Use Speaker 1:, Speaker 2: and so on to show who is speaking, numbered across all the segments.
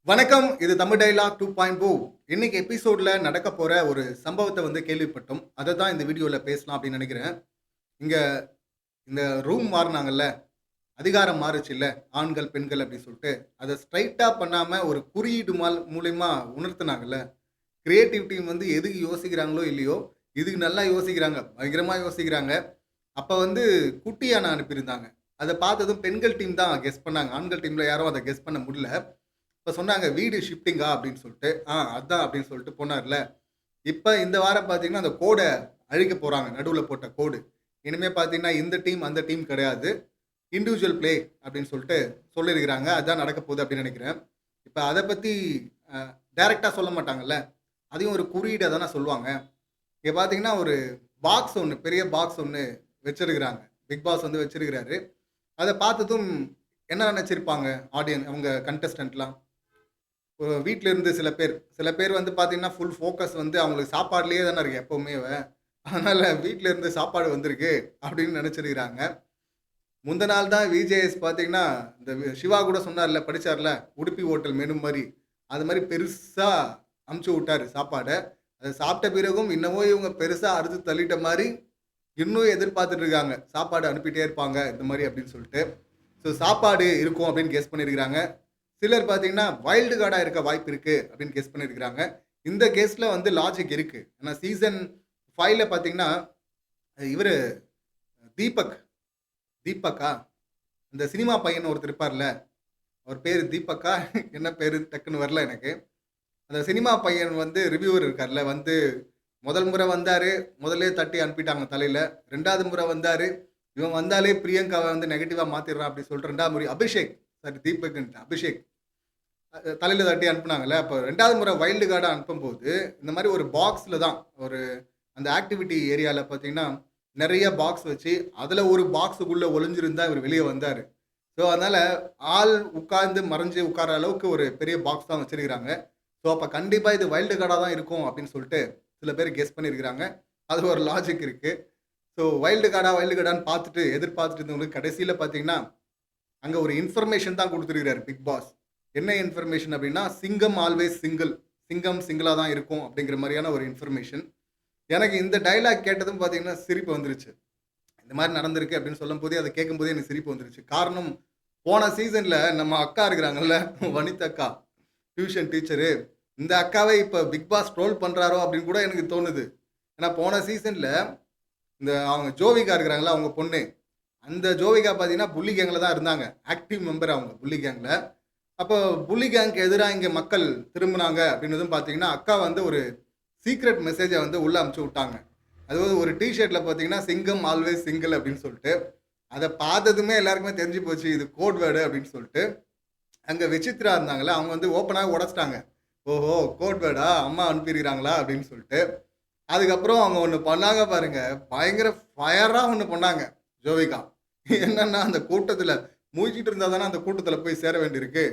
Speaker 1: வணக்கம். இது தமிழ் டயலாக் 2.0. இன்னைக்கு எபிசோட்ல நடக்க போற ஒரு சம்பவத்த கேள்விப்பட்டோம். அத தான் இந்த வீடியோல பேசலாம் அப்படின்னு நெனைக்கிறேன். இங்க இந்த ரூம் மாறுனாங்கல்ல, அதிகாரம் மாறுச்சுல்ல, ஆண்கள், பெண்கள் அப்படின்னு சொல்ட்டு, அத ஸ்ட்ரெய்ட்டா பண்ணாம ஒரு குறியீடு மூலியமா உணர்த்துனாங்கல்ல. கிரியேட்டிவ் டீம் எதுக்கு யோசிக்கிறாங்களோ இல்லையோ, இதுக்கு நல்லா யோசிக்கிறாங்க. பயங்கரமா யோசிக்கிறாங்க. அப்ப குட்டி யானை அனுப்பியிருந்தாங்க. அத பார்த்ததும் பெண்கள் டீம் தான் கெஸ் பண்ணாங்க. ஆண்கள் டீம்ல யாரும் அத கெஸ் பண்ண முடியல. இப்ப சொன்னாங்க வீடு ஷிஃப்டிங்கா அப்படின்னு சொல்லிட்டு. அதான் அப்படின்னு சொல்லிட்டு போனார்ல. இப்ப இந்த வாரம் பார்த்தீங்கன்னா, அந்த கோட அழிக்க போறாங்க. நடுவுல போட்ட கோடு. இனிமே பார்த்தீங்கன்னா, இந்த டீம், அந்த டீம் கிடையாது. இண்டிவிஜுவல் பிளே அப்படின்னு சொல்லிட்டு சொல்லியிருக்கிறாங்க. அதான் நடக்க போகுது அப்படின்னு நினைக்கிறேன். இப்ப அத பத்தி அ டைரக்ட்டா சொல்ல மாட்டாங்கல்ல. அதையும் ஒரு குறியீடா தானே சொல்லுவாங்க. இங்க பார்த்தீங்கன்னா, ஒரு பாக்ஸ் ஒண்ணு, பெரிய பாக்ஸ் ஒண்ணு வச்சிருக்கிறாங்க. பிக் பாஸ் வச்சிருக்கிறாரு. அத பார்த்ததும் என்ன நினைச்சிருப்பாங்க அவங்க கண்டஸ்டன்ட்லாம்? வீட்ல இருந்து சில பேர் பார்த்தீங்கன்னா, ஃபுல் ஃபோக்கஸ் அவங்களுக்கு சாப்பாடுலயே தானே இருக்கு எப்பவுமேவ. அதனால வீட்ல இருந்து சாப்பாடு வந்திருக்கு அப்படின்னு நெனச்சிருக்கிறாங்க. முந்த நாள் தான் விஜேஎஸ் பார்த்தீங்கன்னா, இந்த சிவா கூட சொன்னார்ல, படிச்சார்ல, உடுப்பி ஹோட்டல் மெனு மாரி. அது மாரி பெருசா அனுப்பிச்சு விட்டாரு சாப்பாட. அத சாப்பிட்ட பிறகும் இன்னமும் இவங்க பெருசா அறுத்து தள்ளிட்ட மாரி, இன்னும் எதிர்பார்த்துட்டு இருக்காங்க. சாப்பாடு அனுப்பிட்டே இருப்பாங்க, இந்த மாரி அப்படின்னு சொல்லிட்டு. ஸோ சாப்பாடு இருக்கும் அப்படின்னு கெஸ் பண்ணியிருக்கிறாங்க. சிலர் பார்த்தீங்கன்னா, வைல்டு கார்டா இருக்க வாய்ப்பு இருக்கு அப்படின்னு கெஸ் பண்ணியிருக்கிறாங்க. இந்த கெஸ்ல லாஜிக் இருக்கு. ஏன்னா சீசன் 5ல பார்த்தீங்கன்னா, இவரு தீபக் தீபக்கா? அந்த சினிமா பையன் ஒருத்தர் இருப்பார்ல, அவர் பேரு தீபக்கா? என்ன பேரு டக்குன்னு வரல எனக்கு. அந்த சினிமா பையன் ரிவ்யூவர் இருக்கார்ல, முதல் முறை வந்தாரு. முதல்லயே தட்டி அனுப்பிட்டாங்க தலையில. 2வது முறை வந்தாரு. இவன் வந்தாலே பிரியங்காவ நெகட்டிவா மாத்திடுறான் அப்படின்னு சொல்லிட்டு 2வது முறை அபிஷேக் சாரி தீபக்ன்ட்டேன். அபிஷேக் தலையில தட்டி அனுப்புனாங்கல்ல. அப்ப 2வது முறை வைல்டு கார்டா அனுப்பும்போது, இந்த மாரி ஒரு பாக்ஸ்ல தான் ஒரு அந்த ஆக்டிவிட்டி ஏரியால பார்த்தீங்கன்னா, நெறைய பாக்ஸ் வச்சு, அதுல ஒரு பாக்ஸுக்குள்ள ஒளிஞ்சிருந்து தான் இவரு வெளிய வந்தாரு. ஸோ, அதனால ஆள் உட்கார்ந்து மறைஞ்சு உட்கார்ற அளவுக்கு ஒரு பெரிய பாக்ஸ் தான் வச்சிருக்கிறாங்க. ஸோ, அப்ப கண்டிப்பா இது வைல்டு கார்டா தான் இருக்கும் அப்படின்னு சொல்லிட்டு சில பேர் கெஸ் பண்ணியிருக்கிறாங்க. அது ஒரு லாஜிக் இருக்கு. ஸோ, வைல்டு கார்டான்னு பார்த்துட்டு எதிர்பார்த்துட்டு இருந்தவங்களுக்கு கடைசியில பார்த்தீங்கன்னா, அங்க ஒரு இன்ஃபர்மேஷன் தான் குடுத்திருக்கிறாரு பிக் பாஸ். என்ன இன்ஃபர்மேஷன் அப்டின்னா, சிங்கம் ஆல்வேஸ் சிங்கிள். சிங்கம் சிங்கிளா தான் இருக்கும் அப்டிங்கிற மாரியான ஒரு இன்ஃபர்மேஷன். எனக்கு இந்த டயலாக் கேட்டதும் பார்த்தீங்கன்னா, சிரிப்பு வந்துருச்சு. இந்த மாரி நடந்திருக்கு அப்டின்னு சொல்லும்போதே, அத கேட்கும்போதே எனக்கு சிரிப்பு வந்துருச்சு. காரணம், போன சீசன்ல நம்ம அக்கா இருக்கிறாங்கல்ல, வனிதா அக்கா, டியூஷன் டீச்சரு. இந்த அக்காவை இப்ப பிக் பாஸ் ட்ரோல் பண்றாரோ அப்டின்னு கூட எனக்கு தோணுது. ஏன்னா போன சீசன்ல இந்த அவங்க ஜோவிகா இருக்கிறாங்கல்ல, அவங்க பொண்ணு. அந்த ஜோவிகா பார்த்தீங்கன்னா, புல்லி கேங்ல தான் இருந்தாங்க. ஆக்டிவ் மெம்பர் அவங்க புல்லி கேங்ல. அப்போ புல்லி கேங்க்கு எதிரா இங்க மக்கள் திரும்புனாங்க அப்படின்னதும் பார்த்தீங்கன்னா, அக்கா ஒரு சீக்ரெட் மெசேஜ உள்ள அனுப்பிச்சு விட்டாங்க. அதாவது ஒரு டீ ஷர்ட்ல பார்த்தீங்கன்னா, சிங்கம் ஆல்வேஸ் சிங்கிள் அப்படின்னு சொல்லிட்டு. அத பார்த்ததுமே எல்லாருக்குமே தெரிஞ்சு போச்சு. இது கோட் வேர்டு அப்படின்னு சொல்லிட்டு. அங்க விசித்ரா இருந்தாங்கல்ல, அவங்க ஓப்பனாவே உடைச்சுட்டாங்க. ஓஹோ! கோட் வேர்டா? அம்மா அனுப்பியிருக்கிறாங்களா? அப்படின்னு சொல்லிட்டு. அதுக்கப்புறம் அவங்க ஒண்ணு பண்ணாங்க பாருங்க. பயங்கர ஃபயரா ஒண்ணு பண்ணாங்க, ஜோவிகா. என்னன்னா, அந்த கூட்டத்துல மூழ்கிட்டு இருந்தா தானே அந்த கூட்டத்துல போய் சேர வேண்டியிருக்கு.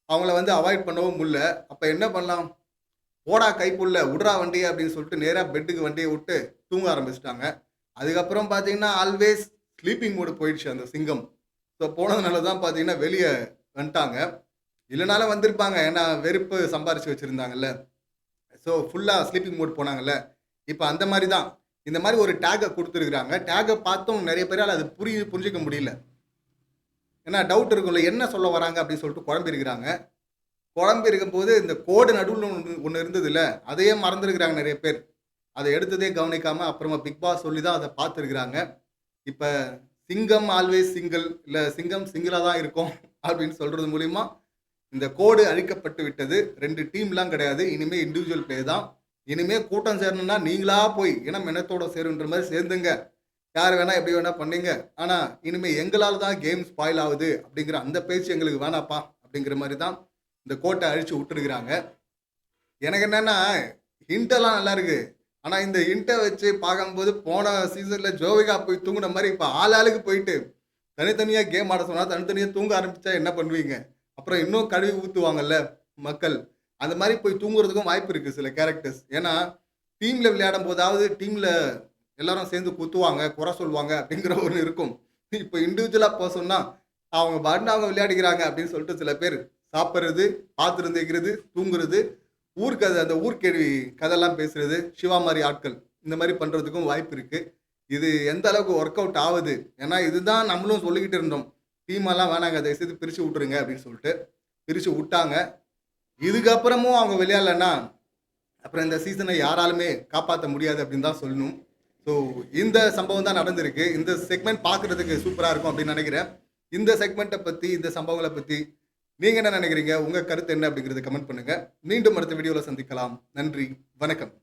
Speaker 1: அவங்கள அவாய்ட் பண்ணவும் முடில. அப்ப என்ன பண்ணலாம்? "போடா கைப்புள்ள, உட்றா வண்டிய" அப்படின்னு சொல்லிட்டு நேரா பெட்டுக்கு வண்டிய விட்டு தூங்க ஆரம்பிச்சுட்டாங்க. அதுக்கப்புறம் பார்த்தீங்கன்னா, ஆல்வேஸ் ஸ்லீப்பிங் மோடு போயிடுச்சு அந்த சிங்கம். ஸோ போனதுனால தான் பார்த்தீங்கன்னா, வெளிய வந்துட்டாங்க. இல்லனாலும் வந்திருப்பாங்க. ஏன்னா வெறுப்பு சம்பாரிச்சு வச்சிருந்தாங்கல்ல. ஸோ ஃபுல்லா ஸ்லீப்பிங் மோட் போனாங்கல்ல. இப்ப அந்த மாரி தான். இந்த மாரி ஒரு டேக்க குடுத்துருக்காங்க. டேக்க பார்த்தும் நெறைய பேரால அது புரிஞ்சுக்க முடியல. ஏன்னா டவுட் இருக்கும்ல. என்ன சொல்ல வராங்க அப்படின்னு சொல்லிட்டு குழம்பியிருக்கிறாங்க. குழம்பி இருக்கும்போது இந்த கோடு நடுவுல ஒண்ணு இருந்ததுல்ல, அதையே மறந்திருக்கிறாங்க நெறைய பேர். அத எடுத்ததே கவனிக்காம அப்புறமா பிக் பாஸ் சொல்லி தான் அத பார்த்திருக்கிறாங்க. இப்ப சிங்கம் ஆல்வேஸ் சிங்கிள் இல்ல சிங்கம் சிங்கிளா தான் இருக்கும் அப்படின்னு சொல்றது மூலியமா இந்த கோடு அழிக்கப்பட்டு விட்டது. 2 டீம்லாம் கிடையாது. இனிமே இண்டிவிஜுவல் பிளே தான். இனிமே கூட்டம் சேரணும்னா நீங்களா போய் இனம் இனத்தோட சேருன்ற மாரி சேர்ந்துங்க. யார் வேணா எப்படி வேணா பண்ணீங்க. ஆனா இனிமே எங்களால தான் கேம் ஸ்பாயில் ஆவுது அப்படிங்கிற அந்த பேச்சு எங்களுக்கு வேணாப்பா அப்படிங்கிற மாரி தான் இந்த கோட்ட அழிச்சு விட்டுருக்கிறாங்க. எனக்கு என்னன்னா ஹிண்ட் எல்லாம் நல்லா இருக்கு. ஆனா இந்த ஹிண்ட்ட வச்சு பார்க்கும்போது போன சீசன்ல ஜோவிகா போய் தூங்குன மாரி இப்ப ஆளாளுக்கு போயிட்டு தனித்தனியா கேம் ஆட சொன்னா தனித்தனியா தூங்க ஆரம்பிச்சா என்ன பண்ணுவீங்க? அப்புறம் இன்னும் கழுவி ஊத்துவாங்கல்ல மக்கள். அந்த மாரி போய் தூங்குறதுக்கும் வாய்ப்பு இருக்கு சில கேரக்டர்ஸ். ஏன்னா, டீம்ல விளையாடும்போதாவது டீம்ல எல்லாரும் சேர்ந்து குத்துவாங்க, குறை சொல்லுவாங்க அப்படிங்கிற ஒண்ணு இருக்கும். இப்ப இண்டிவிஜுவலா சொன்னா, அவங்க பாட்டுன்னு அவங்க விளையாடிக்கிறாங்க அப்படின்னு சொல்லிட்டு சில பேர் சாப்பிட்றது, பாத்திரம் தேய்க்கிறது, தூங்குறது, ஊர்க்கதை அந்த ஊர்க்கேள்வி கதைலாம் பேசுறது, சிவா மாதிரி ஆட்கள் இந்த மாதிரி பண்ணுறதுக்கும் வாய்ப்பு இருக்குது. இது எந்த அளவுக்கு ஒர்க் அவுட் ஆகுது, ஏன்னா இதுதான் நம்மளும் சொல்லிக்கிட்டு இருந்தோம், டீமெல்லாம் வேணாங்க தயவுசெய்து பிரித்து விட்டுருங்க அப்படின்னு சொல்லிட்டு பிரித்து விட்டாங்க. இதுக்கப்புறமும் அவங்க விளையாடலைன்னா அப்புறம் இந்த சீசனை யாராலுமே காப்பாற்ற முடியாது அப்படின்னு தான் சொல்லணும். ஸோ இந்த சம்பவம் தான் நடந்திருக்கு. இந்த செக்மெண்ட் பார்க்குறதுக்கு சூப்பராக இருக்கும் அப்படின்னு நினைக்கிறேன். இந்த செக்மெண்ட்டை பற்றி, இந்த சம்பவங்களை பற்றி நீங்கள் என்ன நினைக்கிறீங்க? உங்கள் கருத்து என்ன அப்படிங்கிறத கமெண்ட் பண்ணுங்கள். மீண்டும் அடுத்த வீடியோவில் சந்திக்கலாம். நன்றி, வணக்கம்.